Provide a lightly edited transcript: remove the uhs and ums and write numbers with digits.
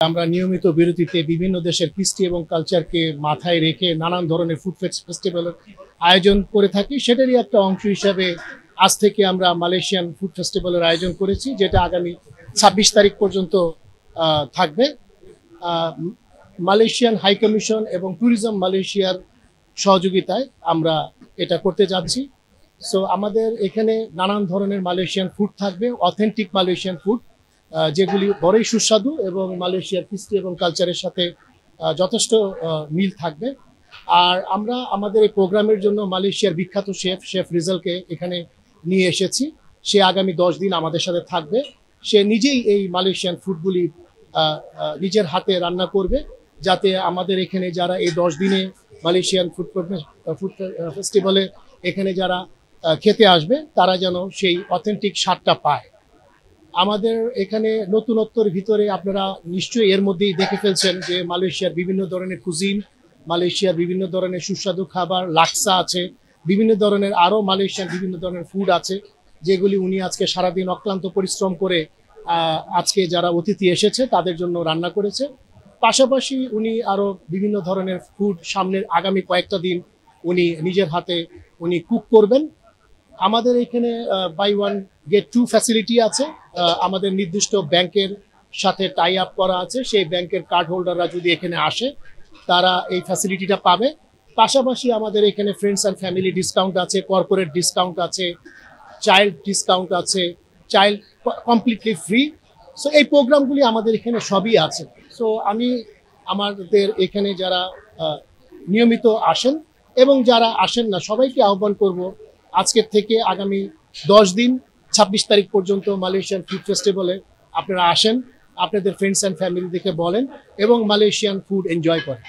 আমরা নিয়মিত বিরতিতে বিভিন্ন দেশের কৃষ্টি এবং কালচারকে মাথায় রেখে নানান ধরনের ফুড ফেস্টিভ্যালের আয়োজন করে থাকি। সেটারই একটা অংশ হিসাবে আজ থেকে আমরা মালয়েশিয়ান ফুড ফেস্টিভ্যালের আয়োজন করেছি, যেটা আগামী ২৬ তারিখ পর্যন্ত থাকবে। মালয়েশিয়ান হাই কমিশন এবং ট্যুরিজম মালয়েশিয়ার সহযোগিতায় আমরা এটা করতে যাচ্ছি। সো আমাদের এখানে নানান ধরনের মালয়েশিয়ান ফুড থাকবে, অথেন্টিক মালয়েশিয়ান ফুড, যেগুলি বড়ই সুস্বাদু এবং মালয়েশিয়ার কৃষ্টি এবং কালচারের সাথে যথেষ্ট মিল থাকবে। আর আমরা আমাদের এই প্রোগ্রামের জন্য মালয়েশিয়ার বিখ্যাত শেফ রিজালকে এখানে নিয়ে এসেছি। সে আগামী ১০ দিন আমাদের সাথে থাকবে। সে নিজেই এই মালয়েশিয়ান ফুডগুলি নিজের হাতে রান্না করবে, যাতে আমাদের এখানে যারা এই ১০ দিনে মালয়েশিয়ান ফুড ফেস্টিভ্যালে এখানে যারা খেতে আসবে তারা যেন সেই অথেন্টিক স্বাদটা পায়। আমাদের এখানে নতুনত্বর ভিতরে আপনারা নিশ্চয়ই এর মধ্যেই দেখে ফেলছেন যে মালয়েশিয়ার বিভিন্ন ধরনের কুজিন, মালয়েশিয়ার বিভিন্ন ধরনের সুস্বাদু খাবার, লাক্সা আছে, বিভিন্ন ধরনের আরও মালয়েশিয়ার বিভিন্ন ধরনের ফুড আছে, যেগুলি উনি আজকে সারাদিন অক্লান্ত পরিশ্রম করে আজকে যারা অতিথি এসেছে তাদের জন্য রান্না করেছে। পাশাপাশি উনি আরও বিভিন্ন ধরনের ফুড সামনের আগামী কয়েকটা দিন উনি নিজের হাতে উনি কুক করবেন। আমাদের এখানে buy one get two facility আছে। আমাদের নির্দিষ্ট ব্যাংকের সাথে টাই আপ করা আছে। সেই ব্যাংকের কার্ড হোল্ডাররা যদি এখানে আসে তারা এই ফ্যাসিলিটিটা পাবে। পাশাপাশি আমাদের এখানে ফ্রেন্ডস অ্যান্ড ফ্যামিলি ডিসকাউন্ট আছে, কর্পোরেট ডিসকাউন্ট আছে, চাইল্ড ডিসকাউন্ট আছে, চাইল্ড কমপ্লিটলি ফ্রি। সো এই প্রোগ্রামগুলি আমাদের এখানে সবই আছে। সো আমি আমাদের এখানে যারা নিয়মিত আসেন এবং যারা আসেন না সবাইকে আহ্বান করব, আজকের থেকে আগামী ১০ দিন ২৬ তারিখ পর্যন্ত মালয়েশিয়ান ফুড ফেস্টিভ্যালে আপনারা আসেন, আপনাদের ফ্রেন্ডস অ্যান্ড ফ্যামিলি দেখে বলেন এবং মালয়েশিয়ান ফুড এনজয় করেন।